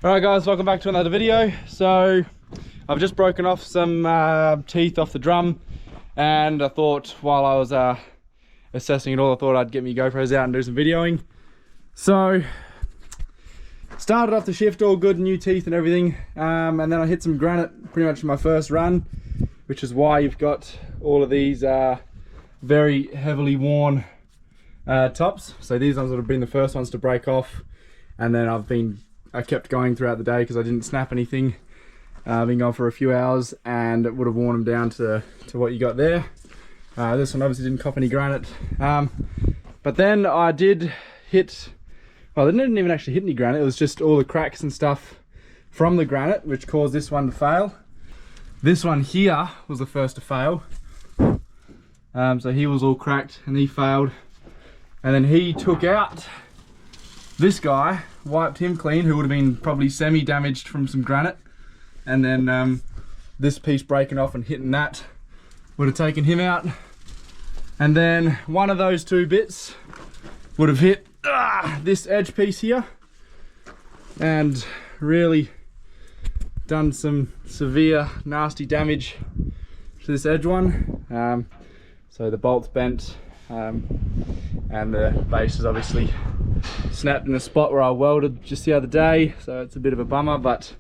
Alright guys, welcome back to another video. So I've just broken off some teeth off the drum, and I thought while I was assessing it all, I thought I'd get my GoPros out and do some videoing. So started off the shift all good, new teeth and everything, and then I hit some granite pretty much in my first run, which is why you've got all of these very heavily worn tops. So these ones would have been the first ones to break off, and then I kept going throughout the day because I didn't snap anything. I've been going for a few hours and it would have worn them down to what you got there. This one obviously didn't cop any granite. But then I did hit, well, it didn't even actually hit any granite, it was just all the cracks and stuff from the granite which caused this one to fail. This one here was the first to fail. So he was all cracked and he failed. And then he took out this guy, wiped him clean, who would have been probably semi-damaged from some granite, and then this piece breaking off and hitting that would have taken him out. And then one of those two bits would have hit this edge piece here and really done some severe nasty damage to this edge one. So the bolt's bent, and the base is obviously snapped in a spot where I welded just the other day, so it's a bit of a bummer, but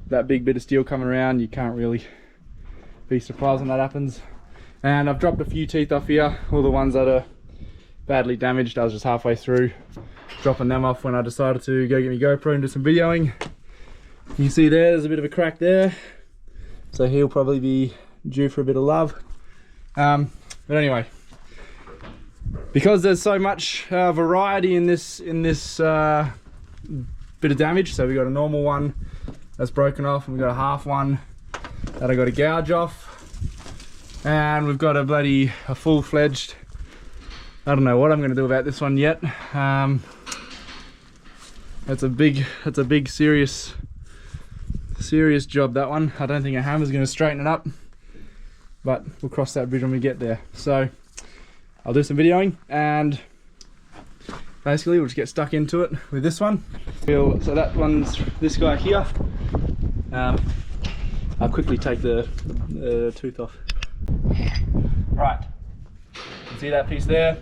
that big bit of steel coming around, you can't really be surprised when that happens. And I've dropped a few teeth off here, all the ones that are badly damaged. I was just halfway through dropping them off when I decided to go get my GoPro and do some videoing. You can see there's a bit of a crack there, so he'll probably be due for a bit of love. But anyway, because there's so much variety in this bit of damage, so we got a normal one that's broken off, and we've got a half one that I got to gouge off, and we've got a full-fledged, I don't know what I'm going to do about this one yet. That's a big serious job, that one. I don't think a hammer's going to straighten it up, but we'll cross that bridge when we get there. So I'll do some videoing, and basically we'll just get stuck into it with this one. So that one's this guy here. I'll quickly take the tooth off. Right, you can see that piece there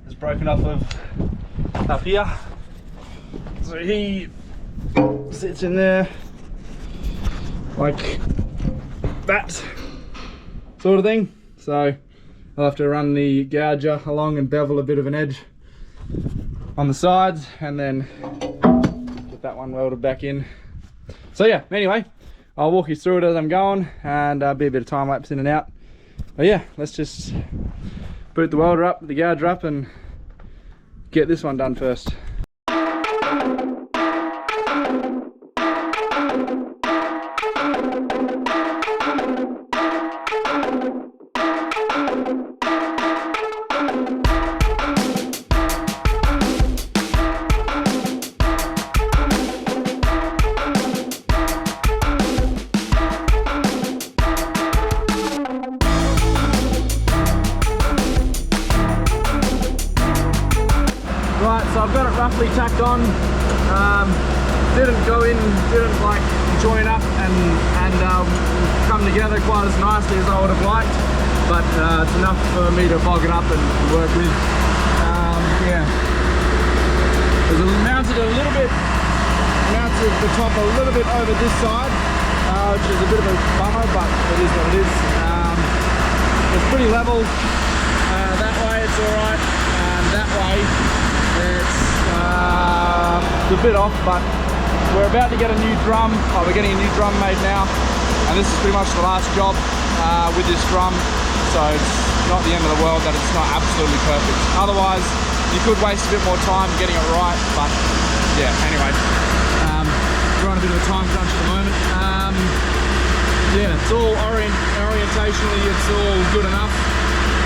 is broken off of up here. So he sits in there like that sort of thing. So I'll have to run the gouger along and bevel a bit of an edge on the sides, and then get that one welded back in. So yeah, anyway, I'll walk you through it as I'm going, and be a bit of time lapse in and out. But yeah, let's just boot the welder up, the gouger up, and get this one done first. Right, so I've got it roughly tacked on. Didn't go in, didn't like join up and come together quite as nicely as I would have liked, but it's enough for me to bog it up and work with. Yeah, there's mounted the top a little bit over this side, which is a bit of a bummer, but it is what it is. It's pretty level. That way it's alright, and that way it's a bit off, but we're about to get a new drum. We're getting a new drum made now, and this is pretty much the last job with this drum, so it's not the end of the world that it's not absolutely perfect. Otherwise, you could waste a bit more time getting it right, but yeah, anyway. We're on a bit of a time crunch at the moment. Yeah, it's all orientationally, it's all good enough.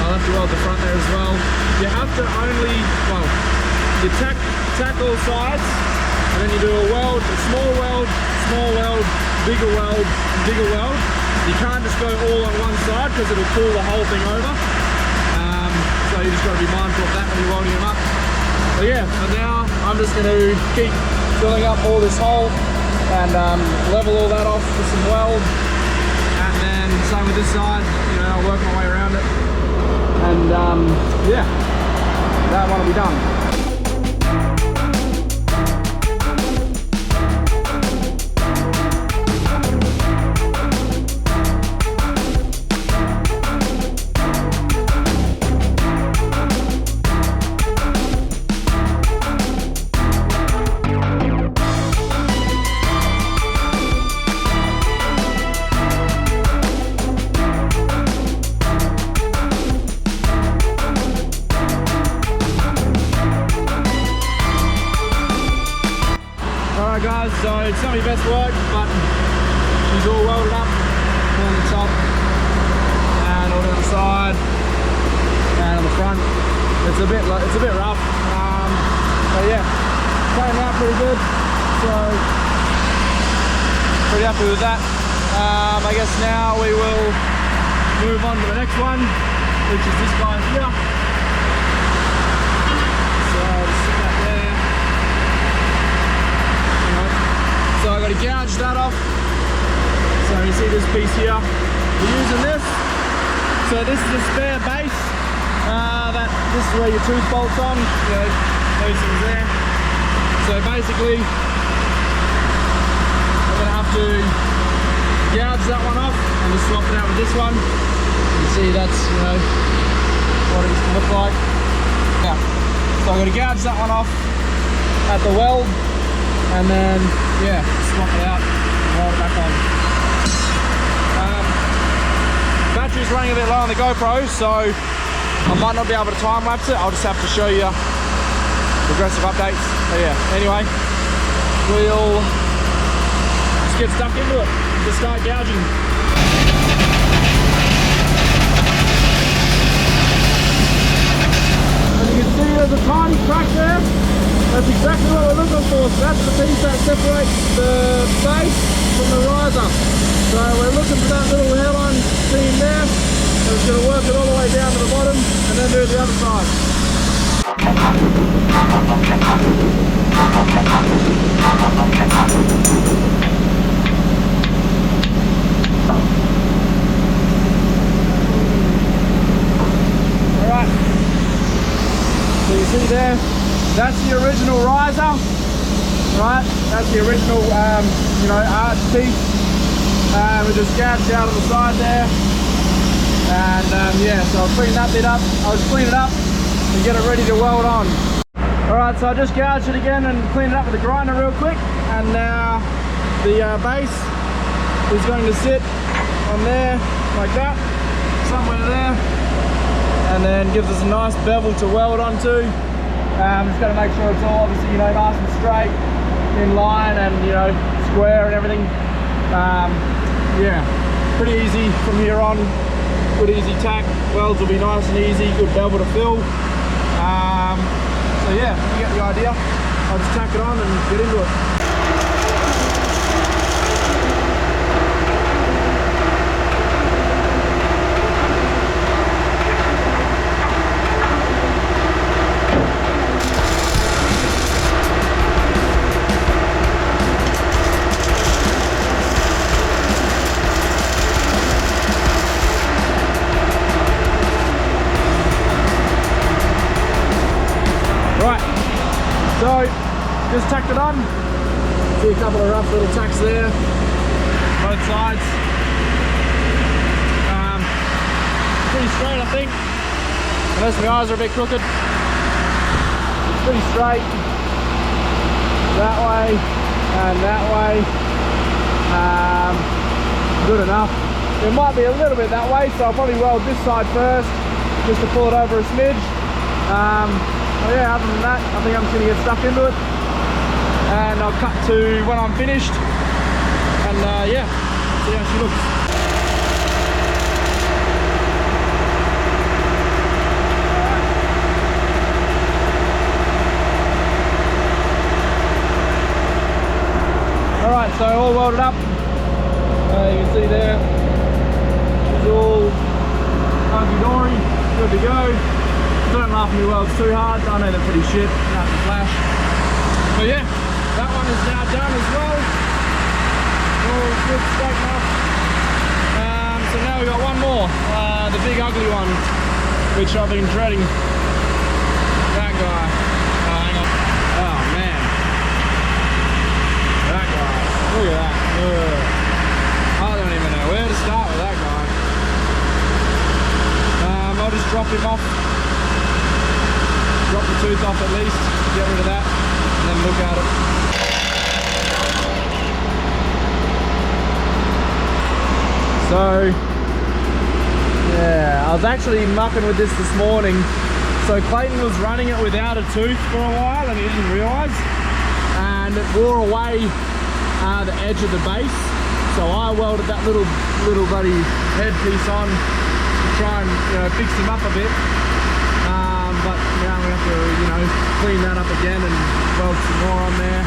I'll have to weld the front there as well. You have to only, well, you tack all sides, and then you do a weld, a small weld, bigger weld, bigger weld. You can't just go all on one side because it'll pull the whole thing over. So you just got to be mindful of that when you're welding them up. But yeah, for now I'm just going to keep filling up all this hole and level all that off with some weld, and then same with this side, you know, I'll work my way around it, and yeah, that one will be done. Alright guys, so it's not my best work, but she's all welded up on the top and all down the side and on the front. It's a bit rough, but yeah, came out pretty good, so pretty happy with that. I guess now we will move on to the next one, which is this guy here. So just sit that there. So I've got to gouge that off. So you see this piece here. We're using this. So this is a spare base. This is where your tooth bolts on. You know, those things there. So basically, I'm going to have to gouge that one off and just swap it out with this one. You see that's, you know, what it used to look like. Yeah. So I'm going to gouge that one off at the weld. And then, yeah, swap it out and roll it back on. Battery's running a bit low on the GoPro, so I might not be able to time lapse it. I'll just have to show you progressive updates. But yeah, anyway, we'll just get stuck into it. Just start gouging. As you can see, there's a tiny crack there. That's exactly what we're looking for. So that's the piece that separates the base from the riser. So we're looking for that little hairline seam there. And it's going to work it all the way down to the bottom and then do the other side. Alright. So you see there, that's the original riser, right? That's the original, you know, arch piece. We just gouged out on the side there, and yeah, so I'll clean that bit up. I'll just clean it up and get it ready to weld on. All right, so I just gouged it again and cleaned it up with a grinder real quick, and now the base is going to sit on there like that, somewhere there, and then gives us a nice bevel to weld onto. Just got to make sure it's all obviously, you know, nice and straight, in line, and you know, square and everything. Yeah, pretty easy from here on. Good easy tack. Welds will be nice and easy. Good bevel to fill. So yeah, you get the idea. I'll just tack it on and get into it. So, just tacked it on. See a couple of rough little tacks there, both sides. Pretty straight, I think, unless my eyes are a bit crooked. It's pretty straight, that way and that way. Good enough. It might be a little bit that way, so I'll probably weld this side first, just to pull it over a smidge. So yeah, other than that, I think I'm just going to get stuck into it, and I'll cut to when I'm finished, and yeah, see how she looks. Alright, so all welded up, you can see there, it's all hunky-dory, good to go. Don't laugh at me welds too hard, I know they're pretty shit, nothing flash. But yeah, that one is now done as well. good, straight enough. So now we got one more, the big ugly one, which I've been dreading. That guy. Oh, hang on. Oh man. That guy. Look at that. Ugh. I don't even know where to start with that guy. I'll just drop him off. Drop the tooth off at least. Get rid of that. And then look at it. So, yeah, I was actually mucking with this morning. So Clayton was running it without a tooth for a while and he didn't realise. And it wore away the edge of the base. So I welded that little bloody headpiece on to try and fix him up a bit. But now we have to clean that up again and weld some more on there.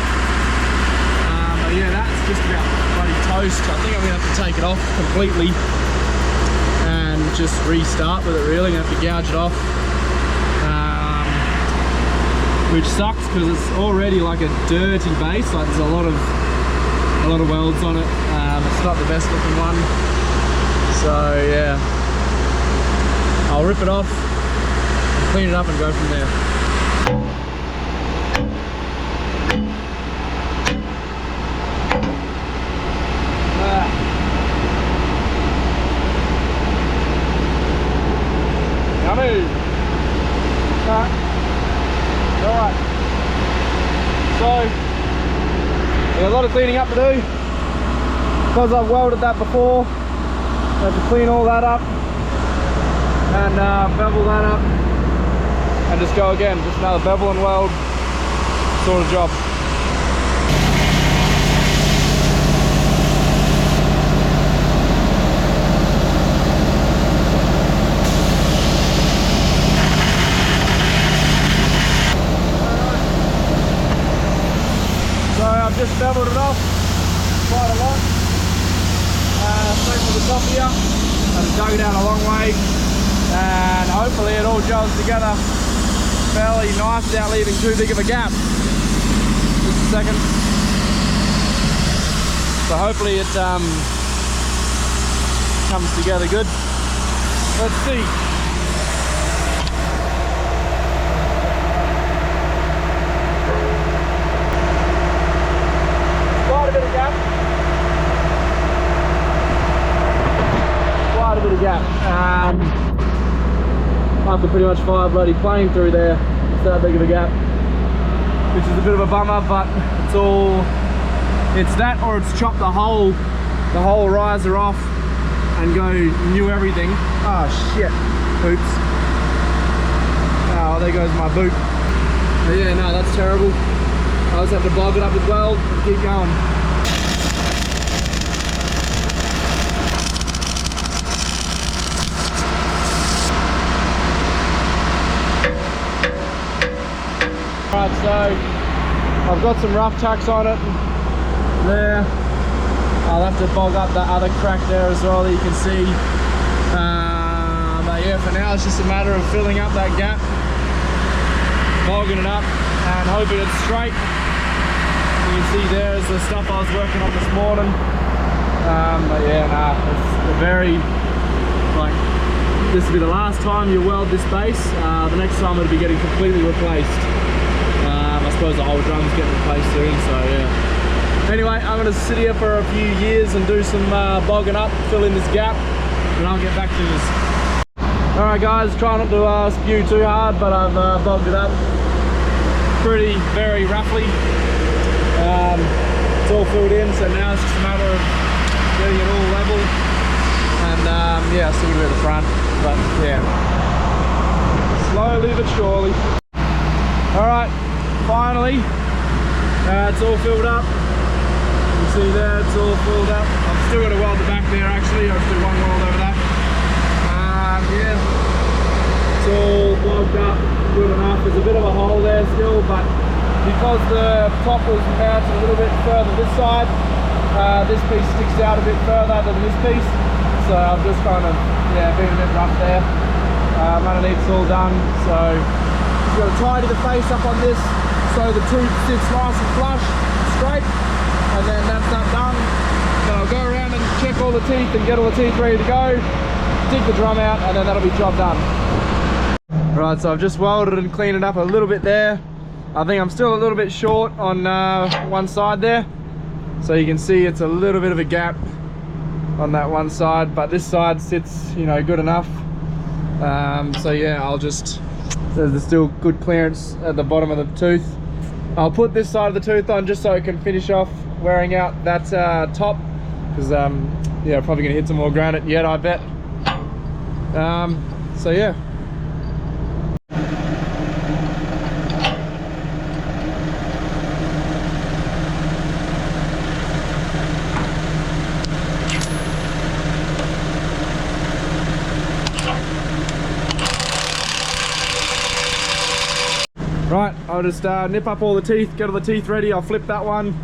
But yeah, that's just about bloody toast. I think I'm gonna have to take it off completely and just restart with it really. I'm gonna have to gouge it off. Which sucks because it's already like a dirty base. Like there's a lot of welds on it. It's not the best looking one. So yeah, I'll rip it off, clean it up and go from there. Yummy! Alright. So, yeah, a lot of cleaning up to do. Because I've welded that before, I have to clean all that up and bevel that up and just go again. Just another bevel and weld sort of job. So I've just beveled it off quite a lot. Same with the top here. I just dug it out a long way and hopefully it all gels together fairly nice without leaving too big of a gap. Just a second. So hopefully it comes together good. Let's see. Quite a bit of gap. Quite a bit of gap. I can pretty much fire bloody plane through there. It's that big of a gap, which is a bit of a bummer, but it's that or it's chopped the whole riser off and go new everything. Oh shit, oops. Oh, there goes my boot. But yeah, no, that's terrible. I just have to bog it up with weld and keep going. Right, so I've got some rough tacks on it there. I'll have to bog up that other crack there as well that you can see. But yeah, for now it's just a matter of filling up that gap, bogging it up and hoping it's straight. You can see there's the stuff I was working on this morning. But yeah, nah, it's a very, like, this will be the last time you weld this base. The next time it'll be getting completely replaced. I suppose the whole drum's getting replaced soon, so yeah. Anyway, I'm going to sit here for a few years and do some bogging up, fill in this gap, and I'll get back to this. Alright guys, try not to spew too hard, but I've bogged it up very roughly. It's all filled in, so now it's just a matter of getting it all level. And yeah, still a bit at the front, but yeah. Slowly but surely. Alright. Finally, it's all filled up. You can see there, it's all filled up. I've still got to weld the back there actually. I'll just do one weld over that. Yeah, it's all bogged up good enough. There's a bit of a hole there still, but because the top was mounted a little bit further this side, this piece sticks out a bit further than this piece. So I've just kind of, yeah, been a bit rough there. Underneath's all done, so just got to tidy the face up on this so the tooth sits nice and flush, straight, and then that's that done. So I'll go around the teeth and get all the teeth ready to go, dig the drum out, and then that'll be job done. Right, so I've just welded and cleaned it up a little bit there. I think I'm still a little bit short on one side there. So you can see it's a little bit of a gap on that one side, but this side sits, you know, good enough. So yeah, I'll just, there's still good clearance at the bottom of the tooth. I'll put this side of the tooth on just so it can finish off wearing out that top, because yeah, probably gonna hit some more granite yet, I bet. So yeah. Right, I'll just nip up all the teeth, get all the teeth ready. I'll flip that one.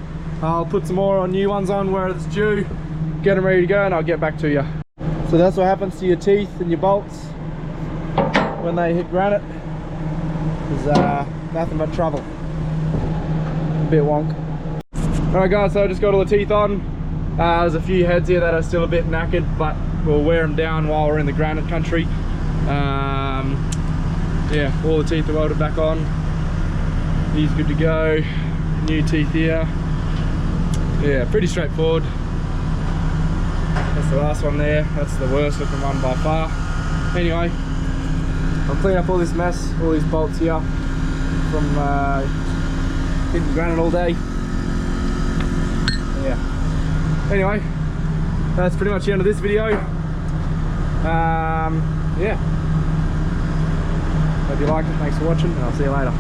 I'll put some more new ones on where it's due, get them ready to go, and I'll get back to you. So that's what happens to your teeth and your bolts when they hit granite. There's nothing but trouble. A bit wonk. Alright guys, so I just got all the teeth on. There's a few heads here that are still a bit knackered, but we'll wear them down while we're in the granite country. Yeah, all the teeth are welded back on. He's good to go. New teeth here. Yeah, pretty straightforward. That's the last one there. That's the worst looking one by far. Anyway, I'll clean up all this mess, all these bolts here from hitting granite all day. Yeah. Anyway, that's pretty much the end of this video. Yeah. Hope you liked it. Thanks for watching, and I'll see you later.